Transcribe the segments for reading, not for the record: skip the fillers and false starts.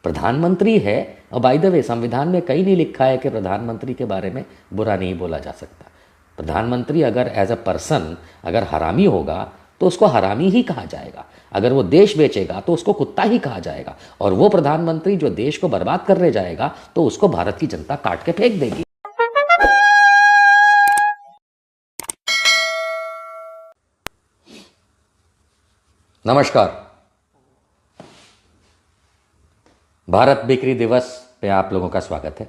प्रधानमंत्री है। और बाय द वे संविधान में कहीं नहीं लिखा है कि प्रधानमंत्री के बारे में बुरा नहीं बोला जा सकता। प्रधानमंत्री अगर एज अ पर्सन अगर हरामी होगा तो उसको हरामी ही कहा जाएगा, अगर वो देश बेचेगा तो उसको कुत्ता ही कहा जाएगा, और वो प्रधानमंत्री जो देश को बर्बाद करने जाएगा तो उसको भारत की जनता काट के फेंक देगी। नमस्कार, भारत बिक्री दिवस पे आप लोगों का स्वागत है।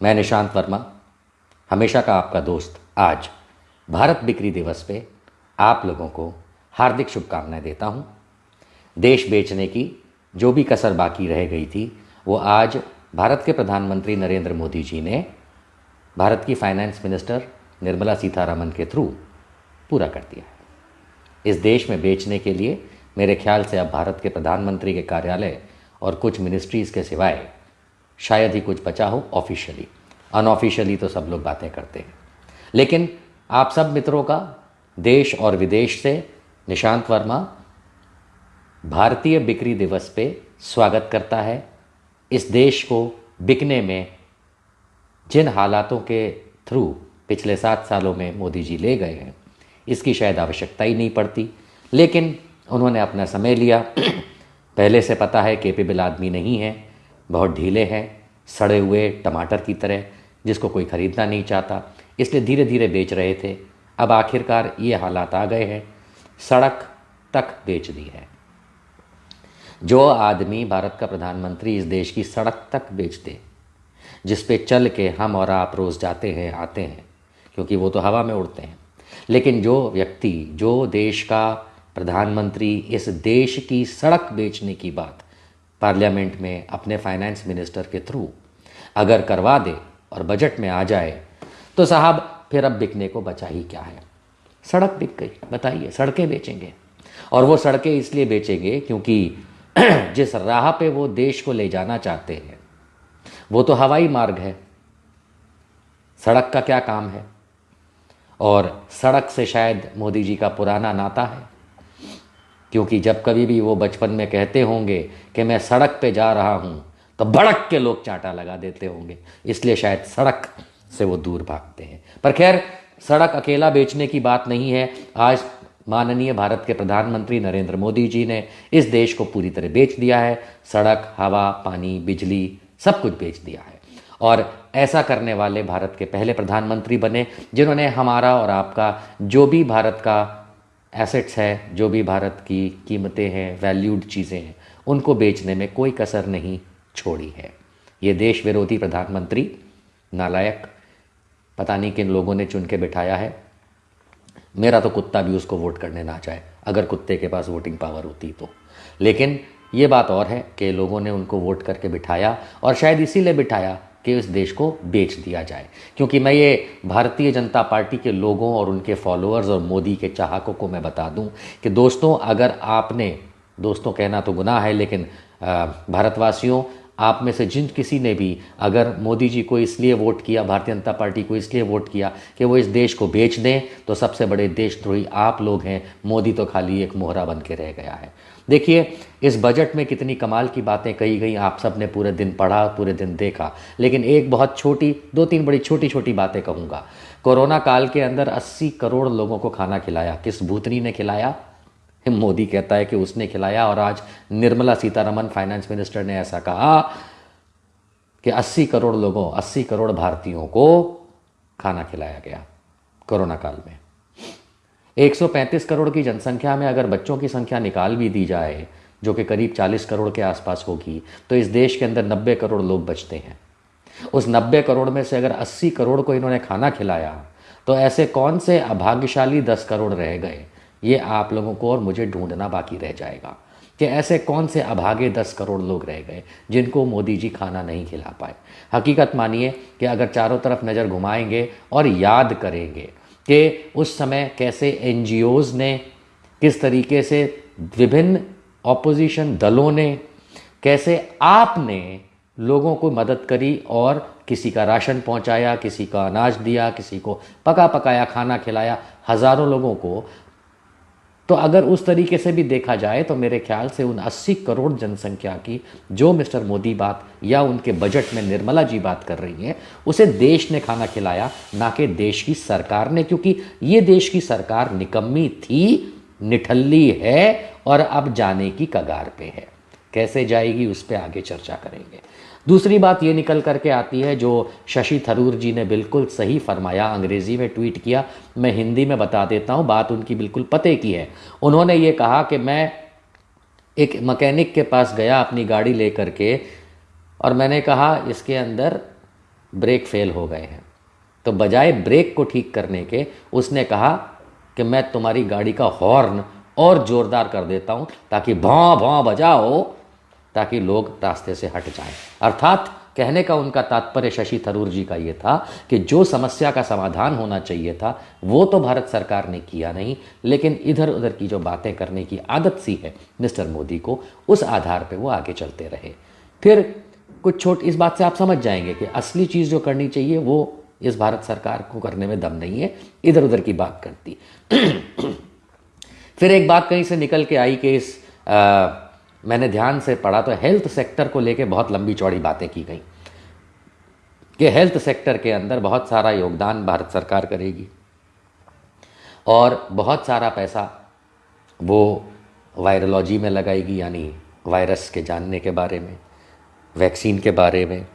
मैं निशांत वर्मा, हमेशा का आपका दोस्त, आज भारत बिक्री दिवस पे आप लोगों को हार्दिक शुभकामनाएं देता हूं। देश बेचने की जो भी कसर बाकी रह गई थी वो आज भारत के प्रधानमंत्री नरेंद्र मोदी जी ने भारत की फाइनेंस मिनिस्टर निर्मला सीतारमण के थ्रू पूरा कर दिया है। इस देश में बेचने के लिए मेरे ख्याल से अब भारत के प्रधानमंत्री के कार्यालय और कुछ मिनिस्ट्रीज़ के सिवाय शायद ही कुछ बचा हो ऑफिशियली। अनऑफिशियली तो सब लोग बातें करते हैं, लेकिन आप सब मित्रों का देश और विदेश से निशांत वर्मा भारतीय बिक्री दिवस पे स्वागत करता है। इस देश को बिकने में जिन हालातों के थ्रू पिछले 7 सालों में मोदी जी ले गए हैं, इसकी शायद आवश्यकता ही नहीं पड़ती, लेकिन उन्होंने अपना समय लिया। पहले से पता है केपेबल आदमी नहीं है, बहुत ढीले हैं, सड़े हुए टमाटर की तरह जिसको कोई ख़रीदना नहीं चाहता, इसलिए धीरे धीरे बेच रहे थे। अब आखिरकार ये हालात आ गए हैं, सड़क तक बेच दी है। जो आदमी भारत का प्रधानमंत्री इस देश की सड़क तक बेच दे, जिस पे चल के हम और आप रोज़ जाते हैं आते हैं, क्योंकि वो तो हवा में उड़ते हैं, लेकिन जो व्यक्ति, जो देश का प्रधानमंत्री इस देश की सड़क बेचने की बात पार्लियामेंट में अपने फाइनेंस मिनिस्टर के थ्रू अगर करवा दे और बजट में आ जाए तो साहब फिर अब बिकने को बचा ही क्या है। सड़क बिक गई, बताइए, सड़कें बेचेंगे। और वो सड़कें इसलिए बेचेंगे क्योंकि जिस राह पे वो देश को ले जाना चाहते हैं वो तो हवाई मार्ग है, सड़क का क्या काम है। और सड़क से शायद मोदी जी का पुराना नाता है, क्योंकि जब कभी भी वो बचपन में कहते होंगे कि मैं सड़क पे जा रहा हूँ तो भड़क के लोग चांटा लगा देते होंगे, इसलिए शायद सड़क से वो दूर भागते हैं। पर खैर, सड़क अकेला बेचने की बात नहीं है। आज माननीय भारत के प्रधानमंत्री नरेंद्र मोदी जी ने इस देश को पूरी तरह बेच दिया है। सड़क, हवा, पानी, बिजली, सब कुछ बेच दिया है। और ऐसा करने वाले भारत के पहले प्रधानमंत्री बने जिन्होंने हमारा और आपका जो भी भारत का एसेट्स है, जो भी भारत की कीमतें हैं, वैल्यूड चीज़ें हैं, उनको बेचने में कोई कसर नहीं छोड़ी है। ये देश विरोधी प्रधानमंत्री नालायक, पता नहीं किन लोगों ने चुन के बिठाया है। मेरा तो कुत्ता भी उसको वोट करने ना चाहे, अगर कुत्ते के पास वोटिंग पावर होती तो। लेकिन ये बात और है कि लोगों ने उनको वोट करके बिठाया, और शायद इसीलिए बिठाया कि इस देश को बेच दिया जाए। क्योंकि मैं ये भारतीय जनता पार्टी के लोगों और उनके फॉलोअर्स और मोदी के चाहकों को मैं बता दूं कि दोस्तों, अगर आपने, दोस्तों कहना तो गुनाह है, लेकिन भारतवासियों, आप में से जिन किसी ने भी अगर मोदी जी को इसलिए वोट किया, भारतीय जनता पार्टी को इसलिए वोट किया कि वो इस देश को बेच दें, तो सबसे बड़े देशद्रोही आप लोग हैं। मोदी तो खाली एक मोहरा बन के रह गया है। देखिए, इस बजट में कितनी कमाल की बातें कही गई, आप सब ने पूरे दिन पढ़ा, पूरे दिन देखा, लेकिन एक बहुत छोटी, 2-3 बड़ी छोटी छोटी बातें कहूँगा। कोरोना काल के अंदर 80 करोड़ लोगों को खाना खिलाया। किस भूतनी ने खिलाया? मोदी कहता है कि उसने खिलाया, और आज निर्मला सीतारमण फाइनेंस मिनिस्टर ने ऐसा कहा कि 80 करोड़ लोगों, 80 करोड़ भारतीयों को खाना खिलाया गया कोरोना काल में। 135 करोड़ की जनसंख्या में अगर बच्चों की संख्या निकाल भी दी जाए, जो कि करीब 40 करोड़ के आसपास होगी, तो इस देश के अंदर 90 करोड़ लोग बचते हैं। उस 90 करोड़ में से अगर 80 करोड़ को इन्होंने खाना खिलाया, तो ऐसे कौन से अभाग्यशाली 10 करोड़ रह गए? ये आप लोगों को और मुझे ढूंढना बाकी रह जाएगा कि ऐसे कौन से अभागे 10 करोड़ लोग रह गए जिनको मोदी जी खाना नहीं खिला पाए। हकीकत मानिए कि अगर चारों तरफ नज़र घुमाएंगे और याद करेंगे कि उस समय कैसे एनजीओज़ ने, किस तरीके से विभिन्न ऑपोजिशन दलों ने, कैसे आपने लोगों को मदद करी और किसी का राशन पहुंचाया, किसी का अनाज दिया, किसी को पका पकाया खाना खिलाया, हज़ारों लोगों को तो अगर उस तरीके से भी देखा जाए तो मेरे ख्याल से उन 80 करोड़ जनसंख्या की जो मिस्टर मोदी बात या उनके बजट में निर्मला जी बात कर रही हैं, उसे देश ने खाना खिलाया, ना कि देश की सरकार ने, क्योंकि ये देश की सरकार निकम्मी थी, निठल्ली है और अब जाने की कगार पे है। कैसे जाएगी उस पर आगे चर्चा करेंगे। दूसरी बात ये निकल करके आती है जो शशि थरूर जी ने बिल्कुल सही फरमाया, अंग्रेजी में ट्वीट किया, मैं हिंदी में बता देता हूँ, बात उनकी बिल्कुल पते की है। उन्होंने ये कहा कि मैं एक मैकेनिक के पास गया अपनी गाड़ी लेकर के और मैंने कहा इसके अंदर ब्रेक फेल हो गए हैं, तो बजाय ब्रेक को ठीक करने के उसने कहा कि मैं तुम्हारी गाड़ी का हॉर्न और ज़ोरदार कर देता हूँ ताकि भौं भौं बजाओ, ताकि लोग रास्ते से हट जाएं। अर्थात कहने का उनका तात्पर्य शशि थरूर जी का ये था कि जो समस्या का समाधान होना चाहिए था वो तो भारत सरकार ने किया नहीं, लेकिन इधर उधर की जो बातें करने की आदत सी है मिस्टर मोदी को, उस आधार पे वो आगे चलते रहे। फिर कुछ इस बात से आप समझ जाएंगे कि असली चीज़ जो करनी चाहिए वो इस भारत सरकार को करने में दम नहीं है, इधर उधर की बात करती। फिर एक बात कहीं से निकल के आई कि मैंने ध्यान से पढ़ा तो हेल्थ सेक्टर को लेके बहुत लंबी चौड़ी बातें की गई कि हेल्थ सेक्टर के अंदर बहुत सारा योगदान भारत सरकार करेगी और बहुत सारा पैसा वो वायरोलॉजी में लगाएगी, यानी वायरस के जानने के बारे में, वैक्सीन के बारे में,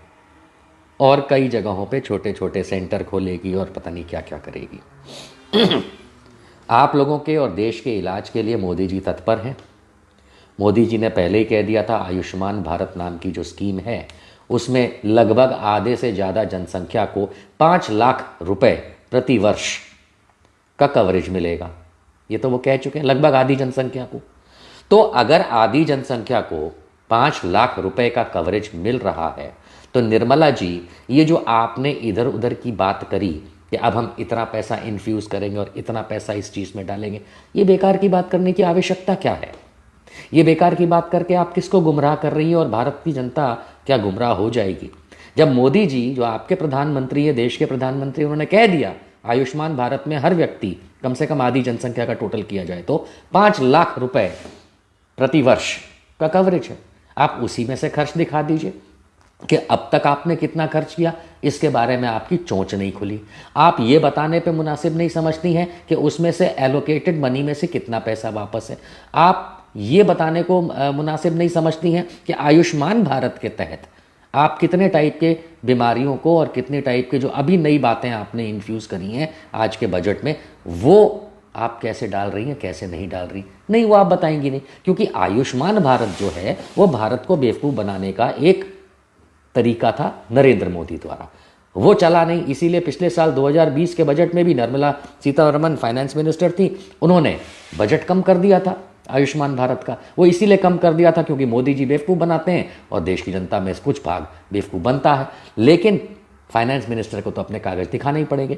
और कई जगहों पे छोटे छोटे सेंटर खोलेगी और पता नहीं क्या क्या करेगी। आप लोगों के और देश के इलाज के लिए मोदी जी तत्पर हैं। मोदी जी ने पहले ही कह दिया था आयुष्मान भारत नाम की जो स्कीम है उसमें लगभग आधे से ज़्यादा जनसंख्या को 5 लाख रुपए प्रति वर्ष का कवरेज मिलेगा। ये तो वो कह चुके हैं, लगभग आधी जनसंख्या को। तो अगर आधी जनसंख्या को 5 लाख रुपए का कवरेज मिल रहा है तो निर्मला जी, ये जो आपने इधर उधर की बात करी कि अब हम इतना पैसा इन्फ्यूज़ करेंगे और इतना पैसा इस चीज़ में डालेंगे, ये बेकार की बात करने की आवश्यकता क्या है? ये बेकार की बात करके आप किसको गुमराह कर रही हैं और भारत की जनता क्या गुमराह हो जाएगी? जब मोदी जी जो आपके प्रधानमंत्री है, देश के प्रधानमंत्री, उन्होंने कह दिया आयुष्मान भारत में हर व्यक्ति कम से कम आधी जनसंख्या का टोटल किया जाए तो 5 लाख रुपए प्रति वर्ष का कवरेज है। आप उसी में से खर्च दिखा दीजिए कि अब तक आपने कितना खर्च किया, इसके बारे में आपकी चोंच नहीं खुली। आप ये बताने पे मुनासिब नहीं समझती हैं कि उसमें से एलोकेटेड मनी में से कितना पैसा वापस है। आप ये बताने को मुनासिब नहीं समझती हैं कि आयुष्मान भारत के तहत आप कितने टाइप के बीमारियों को और कितने टाइप के जो अभी नई बातें आपने इन्फ्यूज़ करी हैं आज के बजट में, वो आप कैसे डाल रही हैं, कैसे नहीं डाल रही, नहीं वो आप बताएंगी नहीं। क्योंकि आयुष्मान भारत जो है वो भारत को बेवकूफ़ बनाने का एक तरीका था नरेंद्र मोदी द्वारा, वो चला नहीं। इसीलिए पिछले साल 2020 के बजट में भी निर्मला सीतारमण फाइनेंस मिनिस्टर थी, उन्होंने बजट कम कर दिया था आयुष्मान भारत का। वो इसीलिए कम कर दिया था क्योंकि मोदी जी बेवकूफ़ बनाते हैं और देश की जनता में कुछ भाग बेवकूफ़ बनता है, लेकिन फाइनेंस मिनिस्टर को तो अपने कागज़ दिखाने ही पड़ेंगे।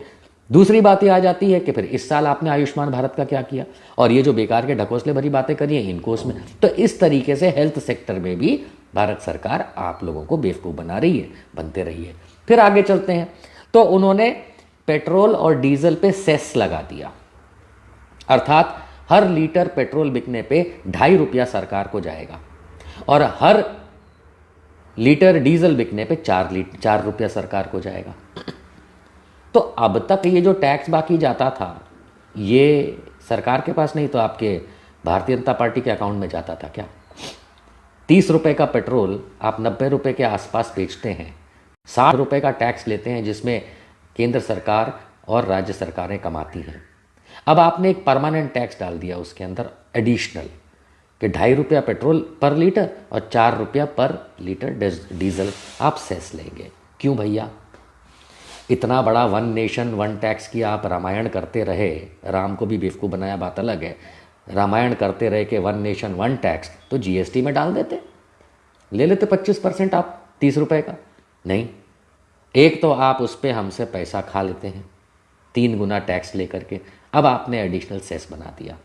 दूसरी बात ये आ जाती है कि फिर इस साल आपने आयुष्मान भारत का क्या किया, और ये जो बेकार के ढकोसले भरी बातें करी हैं इनको उसमें। तो इस तरीके से हेल्थ सेक्टर में भी भारत सरकार आप लोगों को बेवकूफ़ बना रही है, बनते रही है। फिर आगे चलते हैं तो उन्होंने पेट्रोल और डीजल पे सेस लगा दिया, अर्थात हर लीटर पेट्रोल बिकने पे 2.5 रुपया सरकार को जाएगा और हर लीटर डीजल बिकने पे 4 रुपया सरकार को जाएगा। तो अब तक ये जो टैक्स बाकी जाता था ये सरकार के पास नहीं तो आपके भारतीय जनता पार्टी के अकाउंट में जाता था क्या? 30 रुपये का पेट्रोल आप 90 रुपये के आसपास बेचते हैं, 60 रुपये का टैक्स लेते हैं जिसमें केंद्र सरकार और राज्य सरकारें कमाती हैं। अब आपने एक परमानेंट टैक्स डाल दिया उसके अंदर एडिशनल कि 2.5 रुपया पेट्रोल पर लीटर और 4 रुपया पर लीटर डीजल आप सेस लेंगे। क्यों भैया? इतना बड़ा वन नेशन वन टैक्स की आप रामायण करते रहे, राम को भी बेवकूफ़ बनाया बात अलग है, रामायण करते रहे कि वन नेशन वन टैक्स, तो जीएसटी में डाल देते, ले लेते 25% आप 30 रुपये का। नहीं, एक तो आप उस पर हमसे पैसा खा लेते हैं 3 गुना टैक्स लेकर के, अब आपने एडिशनल सेस बना दिया।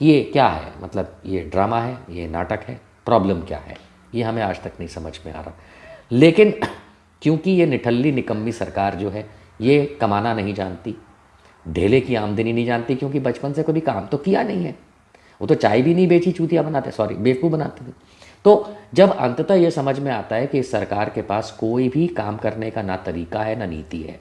ये क्या है? मतलब ये ड्रामा है, ये नाटक है, प्रॉब्लम क्या है? ये हमें आज तक नहीं समझ में आ रहा। लेकिन क्योंकि ये निठल्ली निकम्मी सरकार जो है ये कमाना नहीं जानती, ढेले की आमदनी नहीं जानती, क्योंकि बचपन से कभी काम तो किया नहीं है। वो तो चाय भी नहीं बेची, चूतिया बनाते, सॉरी बेवकूफ़ बनाते थे। तो जब अंततः ये समझ में आता है कि इस सरकार के पास कोई भी काम करने का ना तरीका है ना नीति है,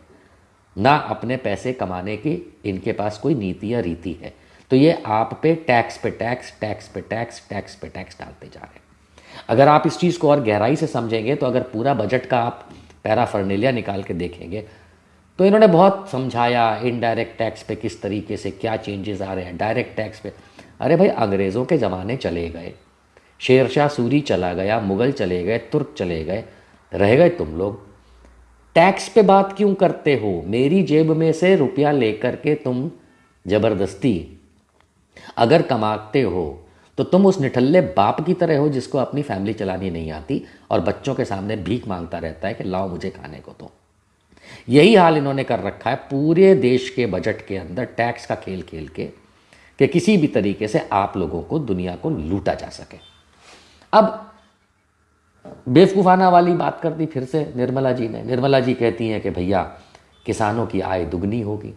ना अपने पैसे कमाने की इनके पास कोई नीति या रीति है, तो ये आप पे टैक्स पे टैक्स, टैक्स पे टैक्स, टैक्स पे टैक्स डालते जा रहे हैं। अगर आप इस चीज़ को और गहराई से समझेंगे तो अगर पूरा बजट का आप पैराफर्नेलिया निकाल के देखेंगे तो इन्होंने बहुत समझाया इनडायरेक्ट टैक्स पे किस तरीके से क्या चेंजेस आ रहे हैं, डायरेक्ट टैक्स पे। अरे भाई, अंग्रेज़ों के ज़माने चले गए, शेरशाह सूरी चला गया, मुग़ल चले गए, तुर्क चले गए, रह गए तुम लोग। टैक्स पे बात क्यों करते हो? मेरी जेब में से रुपया लेकर के तुम ज़बरदस्ती अगर कमाते हो तो तुम उस निठल्ले बाप की तरह हो जिसको अपनी फैमिली चलानी नहीं आती और बच्चों के सामने भीख मांगता रहता है कि लाओ मुझे खाने को दो। यही हाल इन्होंने कर रखा है पूरे देश के बजट के अंदर, टैक्स का खेल खेल के, कि किसी भी तरीके से आप लोगों को, दुनिया को लूटा जा सके। अब बेवकूफ़ाना वाली बात कर दी फिर से निर्मला जी ने। निर्मला जी कहती हैं कि भैया किसानों की आय दुगनी होगी।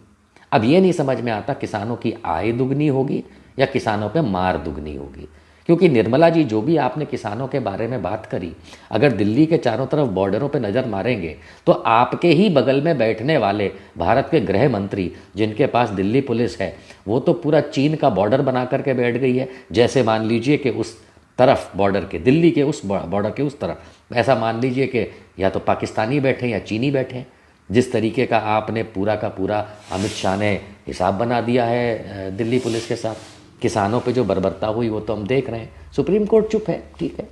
अब ये नहीं समझ में आता किसानों की आय दुगनी होगी या किसानों पे मार दुगनी होगी, क्योंकि निर्मला जी जो भी आपने किसानों के बारे में बात करी, अगर दिल्ली के चारों तरफ बॉर्डरों पे नज़र मारेंगे तो आपके ही बगल में बैठने वाले भारत के गृह मंत्री, जिनके पास दिल्ली पुलिस है, वो तो पूरा चीन का बॉर्डर बना करके बैठ गई है। जैसे मान लीजिए कि उस तरफ बॉर्डर के, दिल्ली के उस बॉर्डर के उस तरफ, ऐसा मान लीजिए कि या तो पाकिस्तानी बैठे या चीनी बैठे। जिस तरीके का आपने पूरा का पूरा अमित शाह ने हिसाब बना दिया है दिल्ली पुलिस के साथ, किसानों पे जो बर्बरता हुई वो तो हम देख रहे हैं। सुप्रीम कोर्ट चुप है, ठीक है,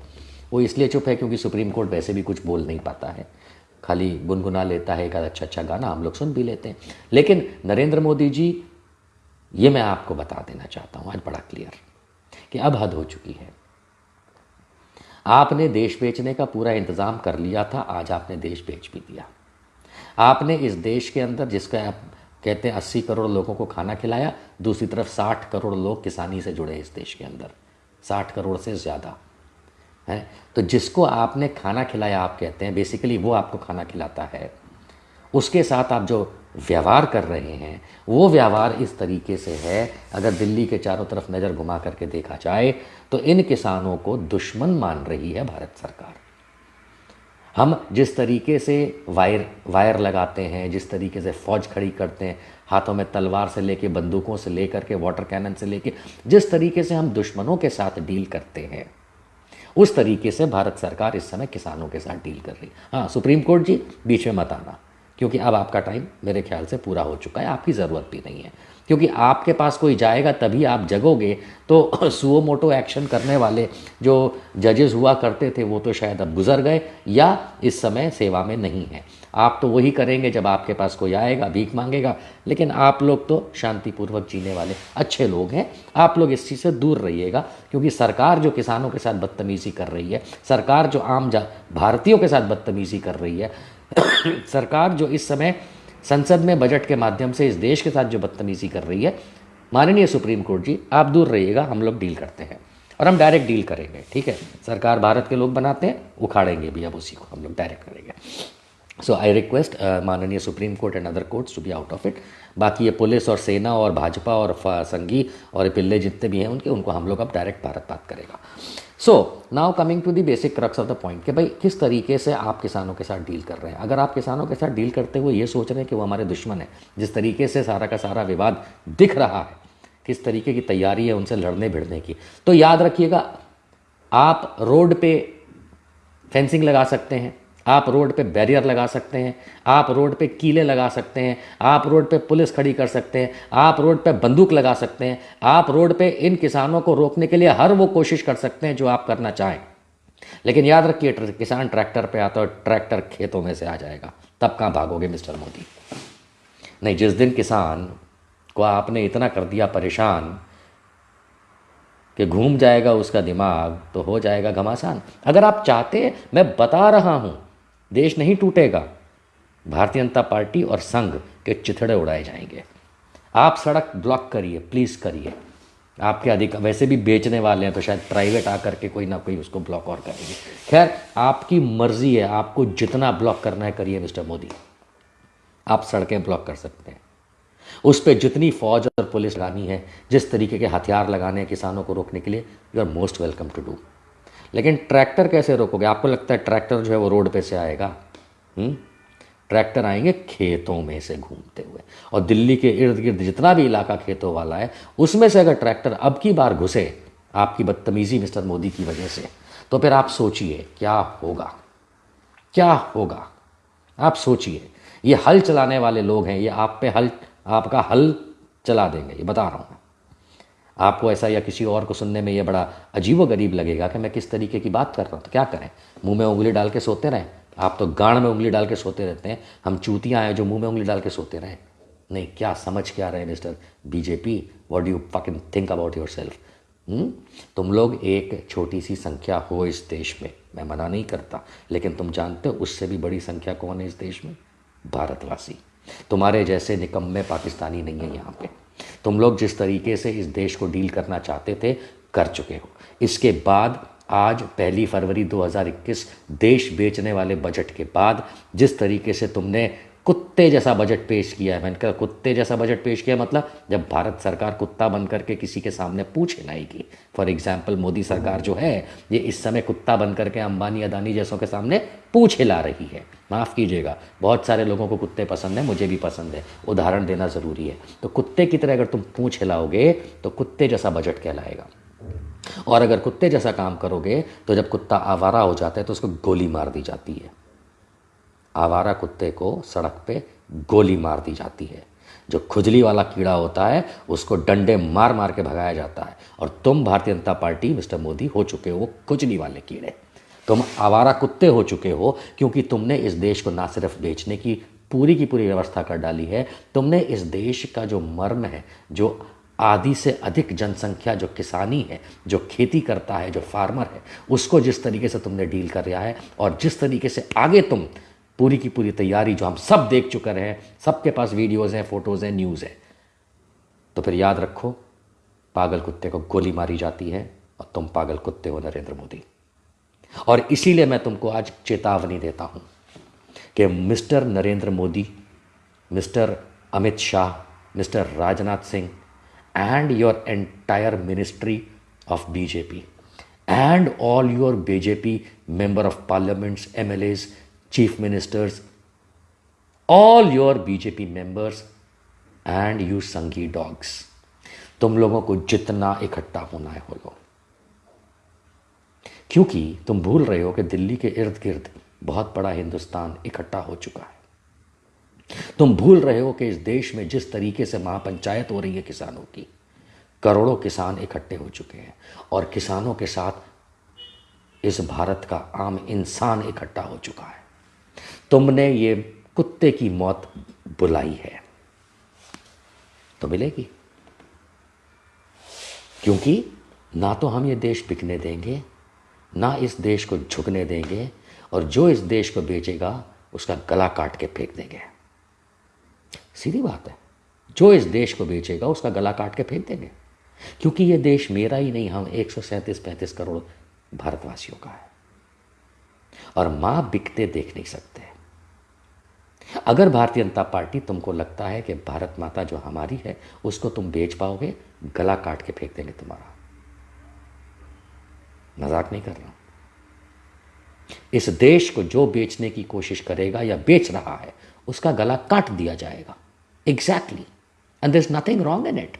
वो इसलिए चुप है क्योंकि सुप्रीम कोर्ट वैसे भी कुछ बोल नहीं पाता है, खाली गुनगुना लेता है। एक अच्छा अच्छा गाना हम लोग सुन भी लेते हैं। लेकिन नरेंद्र मोदी जी, ये मैं आपको बता देना चाहता हूँ आज बड़ा क्लियर कि अब हद हो चुकी है। आपने देश बेचने का पूरा इंतज़ाम कर लिया था, आज आपने देश बेच भी दिया। आपने इस देश के अंदर, जिसका आप कहते हैं 80 करोड़ लोगों को खाना खिलाया, दूसरी तरफ 60 करोड़ लोग किसानी से जुड़े इस देश के अंदर, 60 करोड़ से ज़्यादा है। तो जिसको आपने खाना खिलाया, आप कहते हैं बेसिकली वो आपको खाना खिलाता है, उसके साथ आप जो व्यवहार कर रहे हैं वो व्यवहार इस तरीके से है, अगर दिल्ली के चारों तरफ नज़र घुमा करके देखा जाए तो इन किसानों को दुश्मन मान रही है भारत सरकार। हम जिस तरीके से वायर लगाते हैं, जिस तरीके से फ़ौज खड़ी करते हैं, हाथों में तलवार से लेके, बंदूकों से लेकर के, वाटर कैनन से लेके, जिस तरीके से हम दुश्मनों के साथ डील करते हैं, उस तरीके से भारत सरकार इस समय किसानों के साथ डील कर रही है। हाँ, सुप्रीम कोर्ट जी बीच में मत आना, क्योंकि अब आपका टाइम मेरे ख्याल से पूरा हो चुका है, आपकी ज़रूरत भी नहीं है, क्योंकि आपके पास कोई जाएगा तभी आप जगोगे। तो सुओ मोटो एक्शन करने वाले जो जजेस हुआ करते थे वो तो शायद अब गुजर गए या इस समय सेवा में नहीं है। आप तो वही करेंगे जब आपके पास कोई आएगा, भीख मांगेगा। लेकिन आप लोग तो शांतिपूर्वक जीने वाले अच्छे लोग हैं, आप लोग इस चीज़ से दूर रहिएगा, क्योंकि सरकार जो किसानों के साथ बदतमीज़ी कर रही है, सरकार जो आम भारतीयों के साथ बदतमीज़ी कर रही है, सरकार जो इस समय संसद में बजट के माध्यम से इस देश के साथ जो बदतमीज़ी कर रही है, माननीय सुप्रीम कोर्ट जी आप दूर रहिएगा, हम लोग डील करते हैं और हम डायरेक्ट डील करेंगे, ठीक है। सरकार भारत के लोग बनाते हैं, उखाड़ेंगे भी अब उसी को हम लोग डायरेक्ट करेंगे। सो आई रिक्वेस्ट माननीय Supreme Court and other courts to be out of it. बाकी ये पुलिस और सेना और भाजपा और संघी और पिल्ले जितने भी हैं उनको हम लोग अब डायरेक्ट भारत बात करेगा। So now coming to the basic crux of the point कि भाई किस तरीके से आप किसानों के साथ डील कर रहे हैं। अगर आप किसानों के साथ डील करते हुए ये सोच रहे हैं कि वो हमारे दुश्मन है, जिस तरीके से सारा का सारा विवाद दिख रहा है, किस तरीके की तैयारी है उनसे लड़ने भिड़ने की, तो याद रखिएगा, आप रोड पे फेंसिंग लगा सकते हैं, आप रोड पे बैरियर लगा सकते हैं, आप रोड पे कीले लगा सकते हैं, आप रोड पे पुलिस खड़ी कर सकते हैं, आप रोड पे बंदूक लगा सकते हैं, आप रोड पे इन किसानों को रोकने के लिए हर वो कोशिश कर सकते हैं जो आप करना चाहें। लेकिन याद रखिए, किसान ट्रैक्टर पे आता है, ट्रैक्टर खेतों में से आ जाएगा, तब कहाँ भागोगे मिस्टर मोदी? नहीं, जिस दिन किसान को आपने इतना कर दिया परेशान कि घूम जाएगा उसका दिमाग, तो हो जाएगा घमासान। अगर आप चाहते, मैं बता रहा हूँ, देश नहीं टूटेगा, भारतीय जनता पार्टी और संघ के चिथड़े उड़ाए जाएंगे। आप सड़क ब्लॉक करिए, प्लीज़ करिए, आपके अधिक वैसे भी बेचने वाले हैं तो शायद प्राइवेट आकर के कोई ना कोई उसको ब्लॉक और करेंगे। खैर, आपकी मर्जी है, आपको जितना ब्लॉक करना है करिए मिस्टर मोदी, आप सड़कें ब्लॉक कर सकते हैं। उस पर जितनी फौज और पुलिस लगानी है, जिस तरीके के हथियार लगाने हैं किसानों को रोकने के लिए, you are most welcome to do. लेकिन ट्रैक्टर कैसे रोकोगे? आपको लगता है ट्रैक्टर जो है वो रोड पे से आएगा? ट्रैक्टर आएंगे खेतों में से घूमते हुए, और दिल्ली के इर्द गिर्द जितना भी इलाका खेतों वाला है उसमें से अगर ट्रैक्टर अब की बार घुसे आपकी बदतमीजी मिस्टर मोदी की वजह से, तो फिर आप सोचिए क्या होगा, क्या होगा। आप सोचिए, ये हल चलाने वाले लोग हैं, ये आप पे हल, आपका हल चला देंगे, ये बता रहा हूँ। आपको ऐसा या किसी और को सुनने में ये बड़ा अजीबो गरीब लगेगा कि मैं किस तरीके की बात कर रहा हूँ, तो क्या करें, मुंह में उंगली डाल के सोते रहें? आप तो गांड में उंगली डाल के सोते रहते हैं, हम चूतियाँ हैं जो मुंह में उंगली डाल के सोते रहें? नहीं, क्या समझ क्या रहे mister BJP? What do you fucking think about your self? तुम लोग एक छोटी सी संख्या हो इस देश में, मैं मना नहीं करता, लेकिन तुम जानते हो उससे भी बड़ी संख्या कौन है इस देश में? भारतवासी। तुम्हारे जैसे निकम्मे पाकिस्तानी नहीं है यहाँ पे। तुम लोग जिस तरीके से इस देश को डील करना चाहते थे कर चुके हो। इसके बाद आज 1 फरवरी 2021 देश बेचने वाले बजट के बाद जिस तरीके से तुमने कुत्ते जैसा बजट पेश किया है, मैंने कहा कुत्ते जैसा बजट पेश किया मतलब जब भारत सरकार कुत्ता बन करके किसी के सामने पूछ हिलाएगी। फॉर एग्जाम्पल मोदी सरकार जो है ये इस समय कुत्ता बन करके अंबानी अदानी जैसों के सामने पूछ हिला रही है। माफ़ कीजिएगा, बहुत सारे लोगों को कुत्ते पसंद है, मुझे भी पसंद है, उदाहरण देना ज़रूरी है। तो कुत्ते की तरह अगर तुम पूछ हिलाओगे तो कुत्ते जैसा बजट कहलाएगा। और अगर कुत्ते जैसा काम करोगे तो जब कुत्ता आवारा हो जाता है तो उसको गोली मार दी जाती है। आवारा कुत्ते को सड़क पे गोली मार दी जाती है। जो खुजली वाला कीड़ा होता है उसको डंडे मार मार के भगाया जाता है। और तुम भारतीय जनता पार्टी मिस्टर मोदी हो चुके हो खुजली वाले कीड़े। तुम आवारा कुत्ते हो चुके हो, क्योंकि तुमने इस देश को ना सिर्फ बेचने की पूरी व्यवस्था कर डाली है, तुमने इस देश का जो मर्म है, जो आधी से अधिक जनसंख्या जो किसानी है, जो खेती करता है, जो फार्मर है, उसको जिस तरीके से तुमने डील कर रहा है और जिस तरीके से आगे तुम पूरी की पूरी तैयारी जो हम सब देख चुके हैं, सबके पास वीडियोज़ हैं, फोटोज़ हैं, न्यूज़ है, तो फिर याद रखो पागल कुत्ते को गोली मारी जाती है और तुम पागल कुत्ते हो नरेंद्र मोदी। और इसीलिए मैं तुमको आज चेतावनी देता हूं कि mister Narendra Modi, mister Amit Shah, mister Rajnath Singh and your entire ministry of BJP and all your BJP member of parliaments, MLAs, chief ministers, all your BJP members and you Sanghi dogs, तुम लोगों को जितना इकट्ठा होना है हो लो, क्योंकि तुम भूल रहे हो कि दिल्ली के इर्द गिर्द बहुत बड़ा हिंदुस्तान इकट्ठा हो चुका है। तुम भूल रहे हो कि इस देश में जिस तरीके से महापंचायत हो रही है किसानों की, करोड़ों किसान इकट्ठे हो चुके हैं और किसानों के साथ इस भारत का आम इंसान इकट्ठा हो चुका है। तुमने ये कुत्ते की मौत बुलाई है तो मिलेगी, क्योंकि ना तो हम ये देश बिकने देंगे, ना इस देश को झुकने देंगे, और जो इस देश को बेचेगा उसका गला काट के फेंक देंगे। सीधी बात है, जो इस देश को बेचेगा उसका गला काट के फेंक देंगे, क्योंकि ये देश मेरा ही नहीं, हम 137-35 करोड़ भारतवासियों का है। और मां बिकते देख नहीं सकते। अगर भारतीय जनता पार्टी तुमको लगता है कि भारत माता जो हमारी है उसको तुम बेच पाओगे, गला काट के फेंक देंगे तुम्हारा। मजाक नहीं कर रहा हूं। इस देश को जो बेचने की कोशिश करेगा या बेच रहा है उसका गला काट दिया जाएगा। Exactly, and there is nothing wrong in it.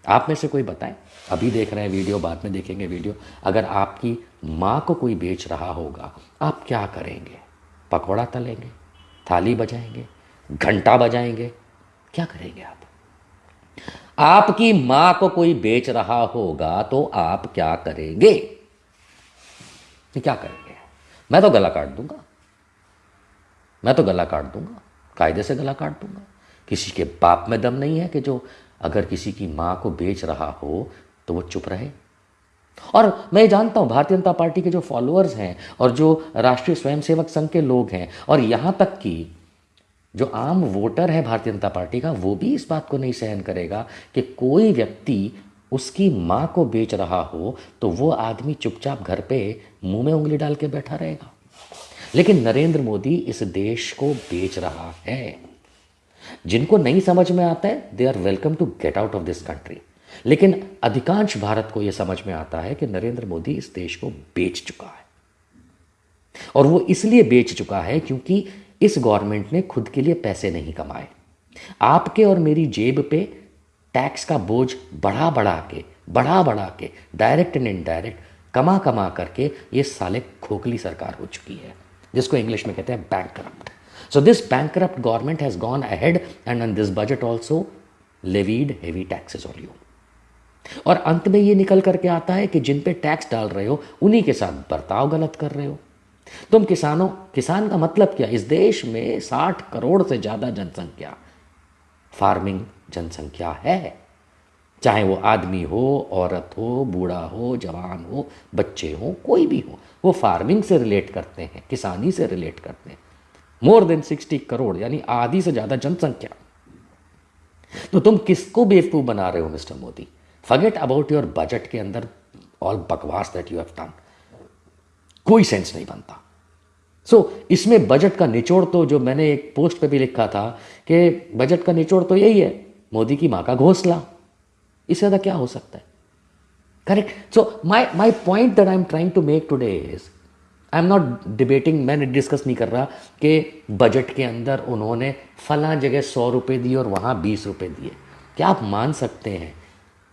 आप में से कोई बताएं, अभी देख रहे हैं वीडियो, बाद में देखेंगे वीडियो, अगर आपकी माँ को कोई बेच रहा होगा आप क्या करेंगे? पकौड़ा तलेंगे, थाली बजाएंगे, घंटा बजाएंगे, क्या करेंगे आप? आपकी माँ को कोई बेच रहा होगा तो आप क्या करेंगे? क्या करेंगे? मैं तो गला काट दूंगा, मैं तो गला काट दूंगा, कायदे से गला काट दूंगा। किसी के बाप में दम नहीं है कि जो अगर किसी की माँ को बेच रहा हो तो वो चुप रहे। और मैं जानता हूँ भारतीय जनता पार्टी के जो फॉलोअर्स हैं और जो राष्ट्रीय स्वयंसेवक संघ के लोग हैं और यहाँ तक कि जो आम वोटर है भारतीय जनता पार्टी का, वो भी इस बात को नहीं सहन करेगा कि कोई व्यक्ति उसकी माँ को बेच रहा हो तो वो आदमी चुपचाप घर पे मुंह में उंगली डाल के बैठा रहेगा। लेकिन नरेंद्र मोदी इस देश को बेच रहा है। जिनको नहीं समझ में आता है they are welcome to get out of this country. लेकिन अधिकांश भारत को यह समझ में आता है कि नरेंद्र मोदी इस देश को बेच चुका है, और वो इसलिए बेच चुका है क्योंकि इस गवर्नमेंट ने खुद के लिए पैसे नहीं कमाए। आपके और मेरी जेब पे टैक्स का बोझ बढ़ा बढ़ा के डायरेक्ट एंड इनडायरेक्ट कमा कमा करके ये साले खोखली सरकार हो चुकी है, जिसको इंग्लिश में कहते हैं bankrupt. So this bankrupt government has gone ahead and on this budget also levied heavy taxes on you. और अंत में ये निकल करके आता है कि जिन पे टैक्स डाल रहे हो उन्हीं के साथ बर्ताव गलत कर रहे हो। तुम किसान का मतलब क्या? इस देश में 60 करोड़ से ज़्यादा जनसंख्या फार्मिंग जनसंख्या है। चाहे वो आदमी हो, औरत हो, बूढ़ा हो, जवान हो, बच्चे हो, कोई भी हो, वो फार्मिंग से रिलेट करते हैं, किसानी से रिलेट करते हैं। मोर देन 60 करोड़ यानी आधी से ज़्यादा जनसंख्या। तो तुम किसको बेवकूफ़ बना रहे हो mister Modi? Forget about your budget के अंदर ऑल बकवास दैट यू हैव डन, कोई सेंस नहीं बनता। इसमें बजट का निचोड़ तो, जो मैंने एक पोस्ट पे भी लिखा था कि बजट का निचोड़ तो यही है, मोदी की माँ का घोंसला। इससे ज़्यादा क्या हो सकता है? Correct. So my point that I am trying to make today is, I am not debating, मैंने डिस्कस नहीं कर रहा कि बजट के अंदर उन्होंने फला जगह 100 रुपये दिए और वहाँ 20 रुपये दिए। क्या आप मान सकते हैं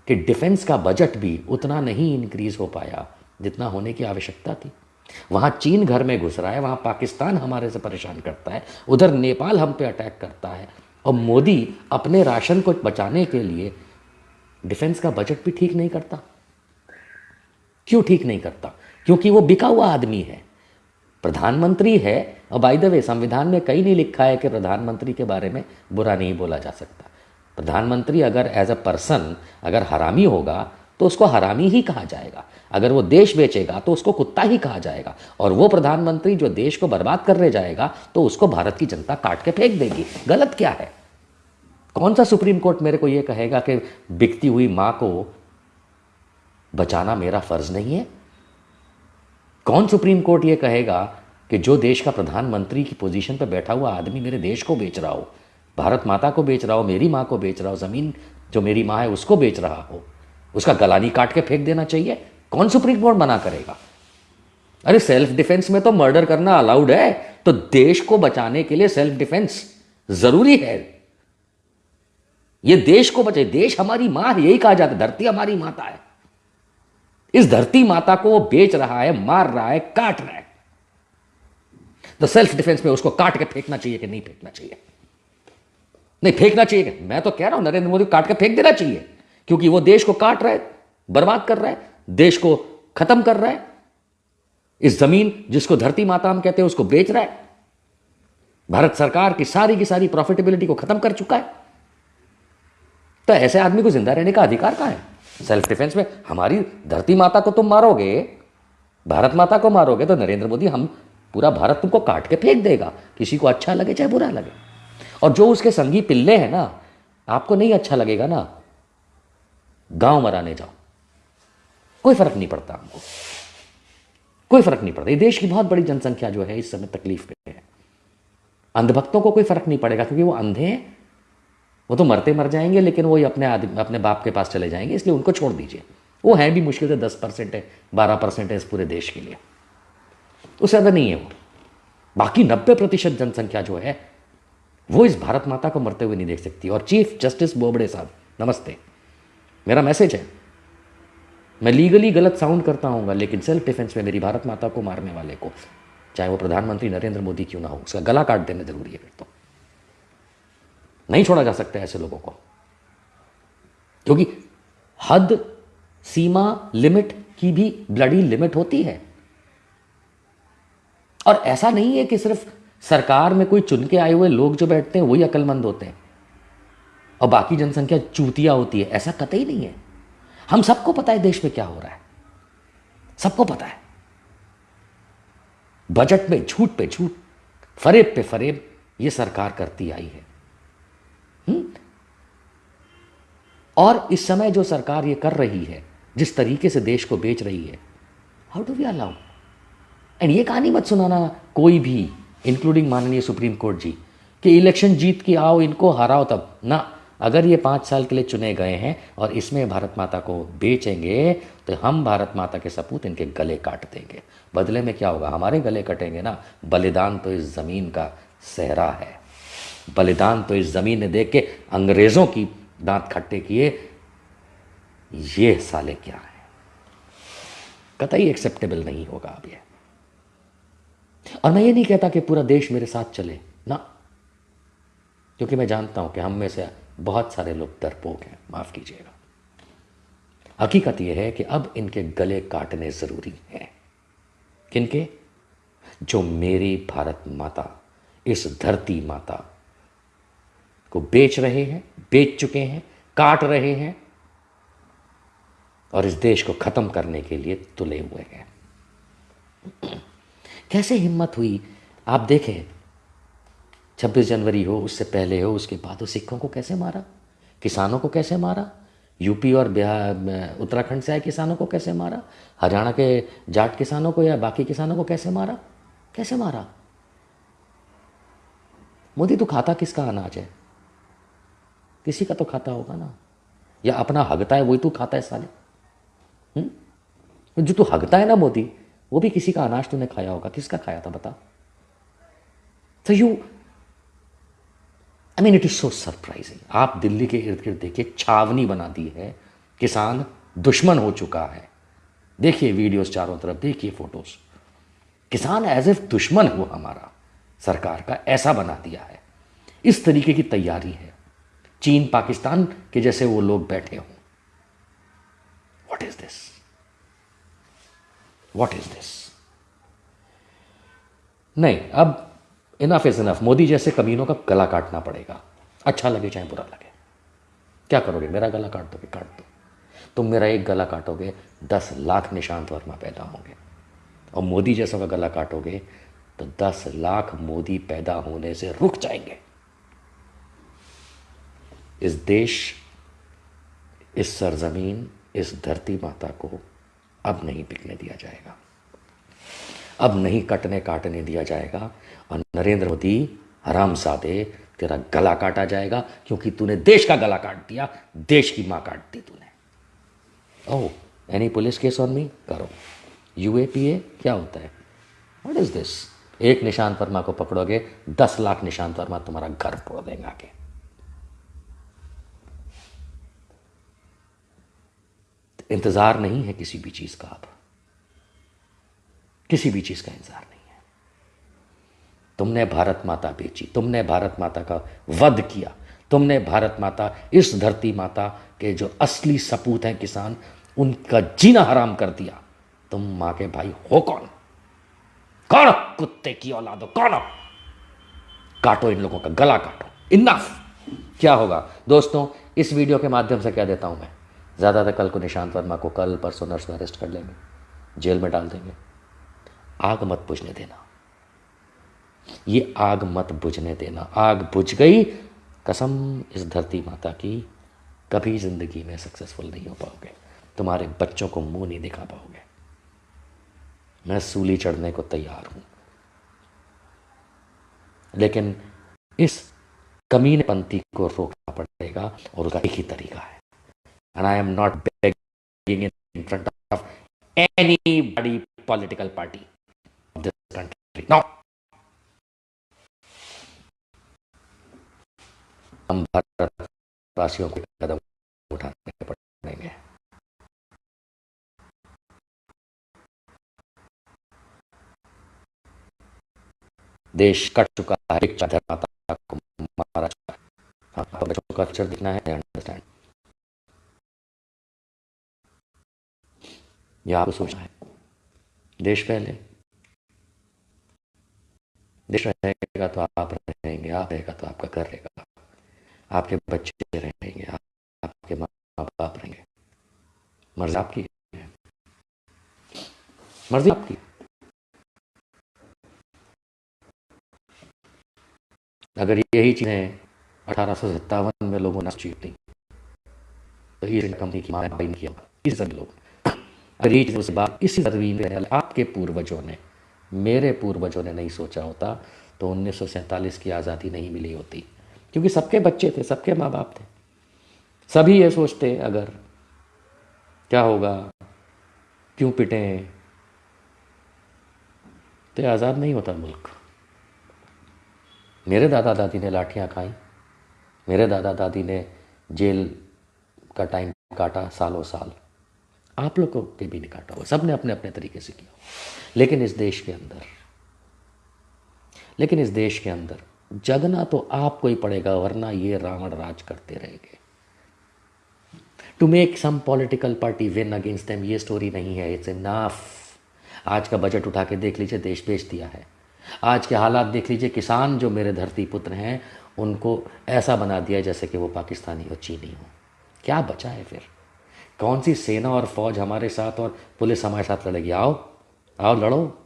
कि डिफेंस का बजट भी उतना नहीं इंक्रीज हो पाया जितना होने की आवश्यकता थी? वहाँ चीन घर में घुस रहा है, वहाँ पाकिस्तान हमारे से परेशान करता है, उधर नेपाल हम पे अटैक करता है, और मोदी अपने राशन को बचाने के लिए डिफेंस का बजट भी ठीक नहीं करता। क्यों ठीक नहीं करता? क्योंकि वो बिका हुआ आदमी है, प्रधानमंत्री है। और बाय द वे, संविधान में कहीं नहीं लिखा है कि प्रधानमंत्री के बारे में बुरा नहीं बोला जा सकता। प्रधानमंत्री अगर एज अ पर्सन अगर हरामी होगा तो उसको हरामी ही कहा जाएगा, अगर वो देश बेचेगा तो उसको कुत्ता ही कहा जाएगा, और वो प्रधानमंत्री जो देश को बर्बाद करने जाएगा तो उसको भारत की जनता काट के फेंक देगी। गलत क्या है? कौन सा सुप्रीम कोर्ट मेरे को ये कहेगा कि बिकती हुई मां को बचाना मेरा फर्ज नहीं है? कौन सुप्रीम कोर्ट ये कहेगा कि जो देश का प्रधानमंत्री की पोजीशन पर बैठा हुआ आदमी मेरे देश को बेच रहा हो, भारत माता को बेच रहा हो, मेरी मां को बेच रहा हो, जमीन जो मेरी मां है उसको बेच रहा हो, उसका गला नहीं काट के फेंक देना चाहिए? कौन सुप्रीम कोर्ट मना करेगा? अरे सेल्फ डिफेंस में तो मर्डर करना अलाउड है, तो देश को बचाने के लिए सेल्फ डिफेंस जरूरी है। ये देश को बचे, देश हमारी मां है, यही कहा जाता है, धरती हमारी माता है। इस धरती माता को वो बेच रहा है, मार रहा है, काट रहा है, तो सेल्फ डिफेंस में उसको काट के फेंकना चाहिए कि नहीं फेंकना चाहिए? नहीं फेंकना चाहिए। मैं तो कह रहा हूं नरेंद्र मोदी को काट के फेंक देना चाहिए, क्योंकि वो देश को काट रहा है, बर्बाद कर रहा है, देश को खत्म कर रहा है। इस जमीन जिसको धरती माता हम कहते हैं उसको बेच रहा है। भारत सरकार की सारी प्रॉफिटेबिलिटी को खत्म कर चुका है। तो ऐसे आदमी को जिंदा रहने का अधिकार कहां है? सेल्फ डिफेंस में हमारी धरती माता को तुम मारोगे, भारत माता को मारोगे, तो नरेंद्र मोदी हम पूरा भारत तुमको काट के फेंक देगा, किसी को अच्छा लगे चाहे बुरा लगे। और जो उसके संगी पिल्ले हैं ना, आपको नहीं अच्छा लगेगा ना, गांव मराने जाओ, कोई फर्क नहीं पड़ता हमको, कोई फर्क नहीं पड़ता। ये देश की बहुत बड़ी जनसंख्या जो है इस समय तकलीफ पे है। अंधभक्तों को कोई फर्क नहीं पड़ेगा, क्योंकि वो अंधे हैं, वो तो मरते मर जाएंगे, लेकिन वो अपने बाप के पास चले जाएंगे, इसलिए उनको छोड़ दीजिए। वो है भी मुश्किल से 10% है, 12% है इस पूरे देश के लिए, उससे ज़्यादा नहीं है वो। बाकी 90% जनसंख्या जो है वो इस भारत माता को मरते हुए नहीं देख सकती। और चीफ जस्टिस बोबड़े साहब, नमस्ते, मेरा मैसेज है, मैं लीगली गलत साउंड करता हूँ, लेकिन सेल्फ डिफेंस में मेरी भारत माता को मारने वाले को, चाहे वो प्रधानमंत्री नरेंद्र मोदी क्यों ना हो, उसका गला काट देना जरूरी है। फिर तो नहीं छोड़ा जा सकता ऐसे लोगों को, क्योंकि हद, सीमा, लिमिट की भी ब्लडी लिमिट होती है। और ऐसा नहीं है कि सिर्फ सरकार में कोई चुन के आए हुए लोग जो बैठते हैं वही अक्लमंद होते हैं और बाकी जनसंख्या चूतिया होती है, ऐसा कतई नहीं है। हम सबको पता है देश में क्या हो रहा है, सबको पता है। बजट में झूठ पे झूठ, फरेब पे फरेब ये सरकार करती आई है। और इस समय जो सरकार ये कर रही है, जिस तरीके से देश को बेच रही है, how do we allow? And ये कहानी मत सुनाना कोई भी, इंक्लूडिंग माननीय सुप्रीम कोर्ट जी, कि इलेक्शन जीत के आओ, इनको हराओ, तब ना। अगर ये 5 साल के लिए चुने गए हैं और इसमें भारत माता को बेचेंगे तो हम भारत माता के सपूत इनके गले काट देंगे। बदले में क्या होगा? हमारे गले कटेंगे ना। बलिदान तो इस ज़मीन का सेहरा है। बलिदान तो इस ज़मीन ने देख के अंग्रेज़ों की दांत खट्टे किए। ये साले क्या है? कतई एक्सेप्टेबल नहीं होगा अब ये। और मैं ये नहीं कहता कि पूरा देश मेरे साथ चले ना, क्योंकि मैं जानता हूं कि हम में से बहुत सारे लोग डरपोक हैं, माफ कीजिएगा। हकीकत यह है कि अब इनके गले काटने जरूरी हैं। किनके? जो मेरी भारत माता, इस धरती माता को बेच रहे हैं, बेच चुके हैं, काट रहे हैं और इस देश को खत्म करने के लिए तुले हुए हैं। कैसे हिम्मत हुई? आप देखें, 26 जनवरी हो, उससे पहले हो, उसके बाद हो, सिखों को कैसे मारा, किसानों को कैसे मारा, यूपी और बिहार उत्तराखंड से आए किसानों को कैसे मारा, हरियाणा के जाट किसानों को या बाकी किसानों को कैसे मारा, कैसे मारा। मोदी तो खाता किसका अनाज है? किसी का तो खाता होगा ना, या अपना हगता है वही तो खाता है साले। जो तू हगता है ना मोदी, वो भी किसी का अनाज तूने खाया होगा। किसका खाया था बता? तो you, I mean it is so surprising. आप दिल्ली के इर्द गिर्द देखिए, छावनी बना दी है, किसान दुश्मन हो चुका है। देखिए वीडियोस चारों तरफ, देखिए फोटोज, किसान एज इफ दुश्मन हो हमारा, सरकार का ऐसा बना दिया है। इस तरीके की तैयारी है। चीन पाकिस्तान के जैसे वो लोग बैठे हों। What is this? What is this? नहीं, अब इनफ इज इनफ। मोदी जैसे कमीनों का गला काटना पड़ेगा, अच्छा लगे चाहे बुरा लगे। क्या करोगे? मेरा गला काट दोगे? काट दो। तुम मेरा एक गला काटोगे, 10 लाख निशांत वर्मा पैदा होंगे। और मोदी जैसा का गला काटोगे तो 10 लाख मोदी पैदा होने से रुक जाएंगे। इस देश, इस सरजमीन, इस धरती माता को अब नहीं बिकने दिया जाएगा, अब नहीं कटने काटने दिया जाएगा। और नरेंद्र मोदी हरामजादे, तेरा गला काटा जाएगा, क्योंकि तूने देश का गला काट दिया, देश की मां काट दी तूने। Oh, any police case on me? करो। यूएपीए क्या होता है? What is this? एक निशांत वर्मा को पकड़ोगे, 10 लाख निशांत वर्मा तुम्हारा घर फोड़ देंगे आके। इंतजार नहीं है किसी भी चीज का, अब किसी भी चीज का इंतजार नहीं है। तुमने भारत माता बेची, तुमने भारत माता का वध किया, तुमने भारत माता, इस धरती माता के जो असली सपूत हैं किसान, उनका जीना हराम कर दिया। तुम मां के भाई हो कौन? कौन? कुत्ते की औलादो, कौन हो? काटो इन लोगों का गला, काटो। इनफ। क्या होगा दोस्तों? इस वीडियो के माध्यम से क्या देता हूं मैं, ज़्यादातर कल को निशांत वर्मा को कल परसों नर्स में अरेस्ट कर लेंगे, जेल में डाल देंगे। आग मत बुझने देना, ये आग मत बुझने देना। आग बुझ गई, कसम इस धरती माता की, कभी जिंदगी में सक्सेसफुल नहीं हो पाओगे, तुम्हारे बच्चों को मुंह नहीं दिखा पाओगे। मैं सूली चढ़ने को तैयार हूं, लेकिन इस कमीनेपंथी को रोकना पड़ेगा और उसका एक ही तरीका है। And I am not begging in front of anybody political party of this country. No, हम भारतवासियों को कदम उठाने पड़ेंगे। देश कट चुका है, एक धर्माता को मारा चुका है। हाँ, बच्चों का फ्यूचर दिखना है, अंडरस्टैंड। ये आपको सोचना है। देश पहले, देश रहेगा तो आप रहेंगे, आप रहेगा तो आपका घर रहेगा, आपके बच्चे रहेंगे, आपके माँ बाप रहेंगे। मर्जी आपकी है, मर्जी आपकी। अगर यही चीजें 1857 में लोगों ने सोची थी तो ये कंपनी की माँ नहीं किया, इस सभी लोग। अगर ये चीज़ उसके बाद इसी जमीन में आपके पूर्वजों ने, मेरे पूर्वजों ने नहीं सोचा होता तो 1947 की आज़ादी नहीं मिली होती, क्योंकि सबके बच्चे थे, सबके माँ बाप थे, सभी ये सोचते अगर क्या होगा, क्यों पिटें, तो आज़ाद नहीं होता मुल्क। मेरे दादा दादी ने लाठियाँ खाई, मेरे दादा दादी ने जेल का टाइम काटा सालों साल, आप लोग को भी नहीं काटा हुआ, सब ने अपने अपने तरीके से किया। लेकिन इस देश के अंदर जगना तो आपको ही पड़ेगा, वरना ये रावण राज करते रहेंगे। To make some political party win against them, ये स्टोरी नहीं है, इट्स इनफ। आज का बजट उठा के देख लीजिए, देश बेच दिया है। आज के हालात देख लीजिए, किसान जो मेरे धरती पुत्र हैं उनको ऐसा बना दिया जैसे कि वो पाकिस्तानी और चीनी हो। क्या बचा है फिर? कौन सी सेना और फौज हमारे साथ और पुलिस हमारे साथ लड़ेगी? आओ आओ लड़ो,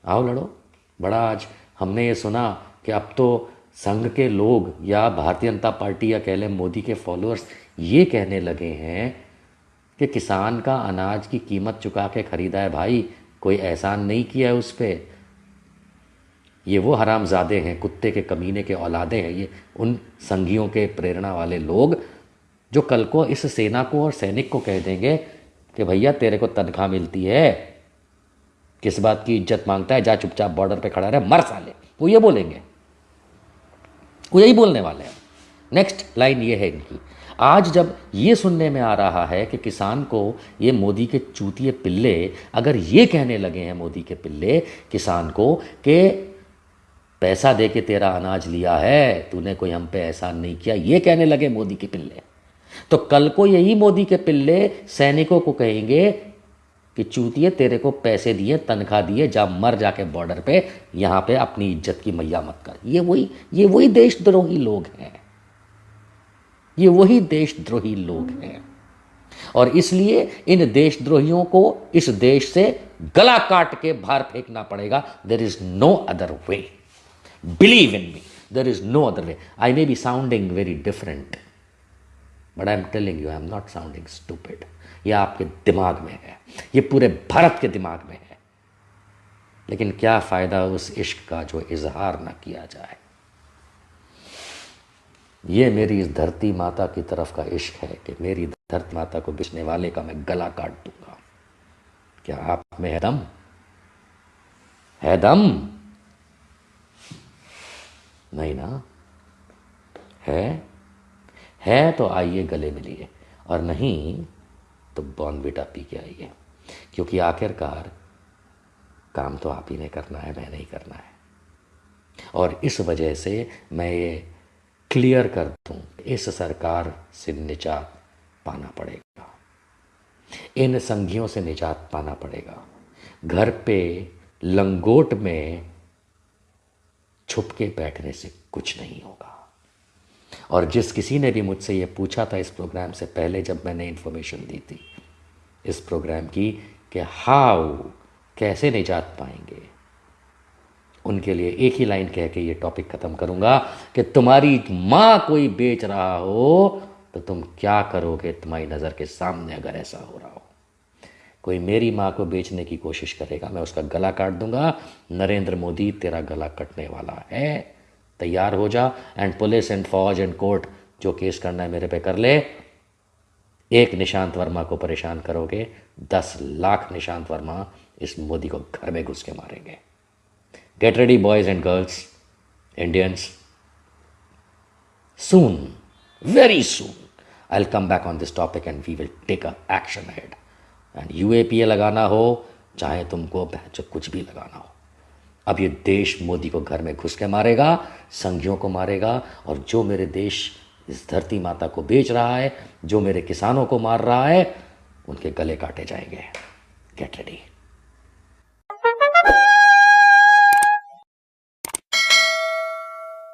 आओ लड़ो। बड़ा आज हमने ये सुना कि अब तो संघ के लोग या भारतीय जनता पार्टी या कह लें मोदी के फॉलोअर्स ये कहने लगे हैं कि किसान का अनाज की कीमत चुका के खरीदा है भाई, कोई एहसान नहीं किया है उस पर। ये वो हरामजादे हैं, कुत्ते के कमीने के औलादे हैं, ये उन संघियों के प्रेरणा वाले लोग जो कल को इस सेना को और सैनिक को कह देंगे कि भैया तेरे को तनख्वाह मिलती है, किस बात की इज्जत मांगता है, जा चुपचाप बॉर्डर पे खड़ा रहे, मर साले। वो ये बोलेंगे, वो यही बोलने वाले हैं। नेक्स्ट लाइन ये है इनकी। आज जब ये सुनने में आ रहा है कि किसान को ये मोदी के चूतिए पिल्ले अगर ये कहने लगे हैं, मोदी के पिल्ले किसान को कि पैसा दे के तेरा अनाज लिया है, तूने कोई हम पे एहसान नहीं किया, ये कहने लगे मोदी के पिल्ले, तो कल को यही मोदी के पिल्ले सैनिकों को कहेंगे कि चूतिए तेरे को पैसे दिए, तनख्वाह दिए, जा मर जाके बॉर्डर पे, यहाँ पे अपनी इज्जत की मैया मत कर। ये वही देशद्रोही लोग हैं, ये वही देशद्रोही लोग हैं। और इसलिए इन देशद्रोहियों को इस देश से गला काट के बाहर फेंकना पड़ेगा। There is no other way, believe in me, there is no other way. I may be sounding very different, but I am telling you, I am not sounding stupid. ये आपके दिमाग में है, ये पूरे भारत के दिमाग में है, लेकिन क्या फ़ायदा उस इश्क का जो इजहार ना किया जाए। ये मेरी इस धरती माता की तरफ का इश्क है कि मेरी धरती माता को बेचने वाले का मैं गला काट दूंगा। क्या आप में है दम? है दम? नहीं ना? है तो आइए गले मिलिए, और नहीं तो बॉर्नविटा पी के आइए, क्योंकि आखिरकार काम तो आप ही ने करना है, मैं नहीं करना है। और इस वजह से मैं ये क्लियर कर दूं, इस सरकार से निजात पाना पड़ेगा, इन संघियों से निजात पाना पड़ेगा। घर पे लंगोट में छुप के बैठने से कुछ नहीं होगा। और जिस किसी ने भी मुझसे ये पूछा था इस प्रोग्राम से पहले, जब मैंने इन्फॉर्मेशन दी थी इस प्रोग्राम की कि हाउ, कैसे निजात पाएंगे, उनके लिए एक ही लाइन कह के ये टॉपिक ख़त्म करूँगा कि तुम्हारी माँ कोई बेच रहा हो तो तुम क्या करोगे तुम्हारी नज़र के सामने अगर ऐसा हो रहा हो। कोई मेरी माँ को बेचने की कोशिश करेगा, मैं उसका गला काट दूंगा। नरेंद्र मोदी तेरा गला कटने वाला है, तैयार हो जा। एंड पुलिस एंड फौज एंड कोर्ट जो केस करना है मेरे पे कर ले। एक निशांत वर्मा को परेशान करोगे, 10 लाख निशांत वर्मा इस मोदी को घर में घुस के मारेंगे। Get ready boys and girls, Indians, soon, very soon, I'll come back on this topic and we will take a action ahead. And UAPA लगाना हो, चाहे तुमको जो कुछ भी लगाना हो, अब ये देश मोदी को घर में घुस के मारेगा, संघियों को मारेगा, और जो मेरे देश इस धरती माता को बेच रहा है, जो मेरे किसानों को मार रहा है, उनके गले काटे जाएंगे। Get ready.